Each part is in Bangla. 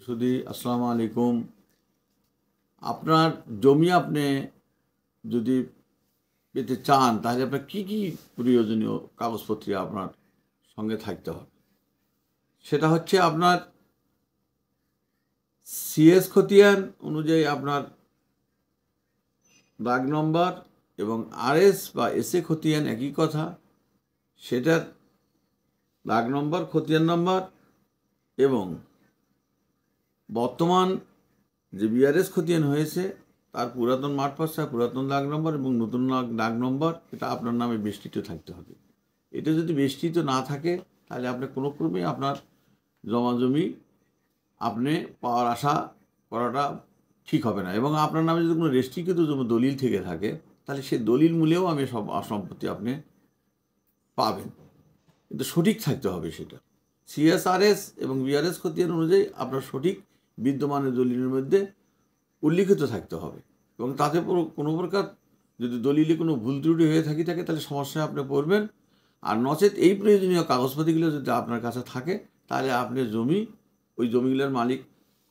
সুধী আসসালামু আলাইকুম। আপনার জমি আপনি যদি পেতে চান তাহলে আপনার কি কি প্রয়োজনীয় কাগজপত্র আপনার সঙ্গে থাকতে হবে? সেটা হচ্ছে আপনার সিএস খতিয়ান অনুযায়ী আপনার দাগ নম্বর এবং আরএস বা এসএ খতিয়ান একই কথা, সেটার দাগ নম্বর, খতিয়ান নম্বর এবং বর্তমান যে বিআরএস খতিয়ান হয়েছে তার পুরাতন মাঠ পর্চা, পুরাতন দাগ নম্বর এবং নতুন দাগ নম্বর, এটা আপনার নামে বেষ্টিত থাকতে হবে। এটা যদি বেষ্টিত না থাকে তাহলে আপনি কোনো ক্রমেই আপনার জমি আপনি পাওয়ার আশা করাটা ঠিক হবে না। এবং আপনার নামে যদি কোনো রেস্ট্রিক্টেড জমি দলিল থেকে থাকে তাহলে সেই দলিল মূলেও আমি সব সম্পত্তি আপনি পাবেন, কিন্তু সঠিক থাকতে হবে সেটা। সিএসআরএস এবং বিআরএস খতিয়ান অনুযায়ী আপনার সঠিক বিদ্যমানের দলিলের মধ্যে উল্লিখিত থাকতে হবে এবং তাতে কোনো প্রকার যদি দলিলে কোনো ভুল ত্রুটি হয়ে থাকে তাহলে সমস্যায় আপনি পড়বেন। আর নচেত এই প্রয়োজনীয় কাগজপাতিগুলো যদি আপনার কাছে থাকে তাহলে আপনি ওই জমিগুলোর মালিক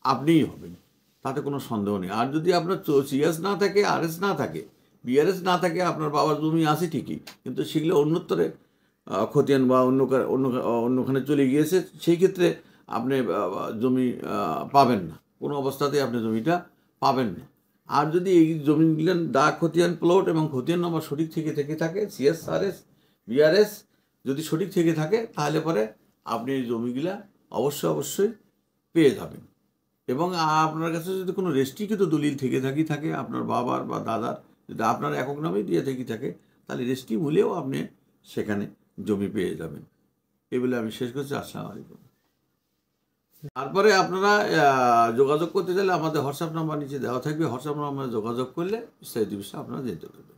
আপনিই হবেন, তাতে কোনো সন্দেহ নেই। আর যদি আপনার সিএস না থাকে, আরএস না থাকে, বিআরএস না থাকে, আপনার বাবার জমি আছে ঠিকই, কিন্তু সেগুলো অন্যত্তরে খতিয়ান বা অন্যখানে চলে গিয়েছে, সেই ক্ষেত্রে আপনি জমি পাবেন না, কোনো অবস্থাতেই আপনি জমিটা পাবেন না। আর যদি এই জমিগুলোর দাগ, খতিয়ান, প্লট এবং খতিয়ান নম্বর সঠিক থেকে থাকে, সিএসআরএস, বিআরএস যদি সঠিক থেকে থাকে তাহলে পরে আপনি এই জমিগুলা অবশ্যই পেয়ে যাবেন। এবং আপনার কাছে যদি কোনো রেস্ট্রিক্টেড দলিল থেকে থাকে আপনার বাবার বা দাদার, যদি আপনার একক নামেই দিয়ে থাকে তাহলে রেস্ট্রি মূলেও আপনি সেখানে জমি পেয়ে যাবেন। এই বলে আমি শেষ করছি। আসসালামু আলাইকুম। তারপরে আপনারা যোগাযোগ করতে চাইলে আমাদের হোয়াটসঅ্যাপ নাম্বার নিচে দেওয়া থাকবে, হোয়াটসঅ্যাপ নাম্বারে যোগাযোগ করলে বিস্তারিত বিষয়ে আপনারা জানতে পারবেন।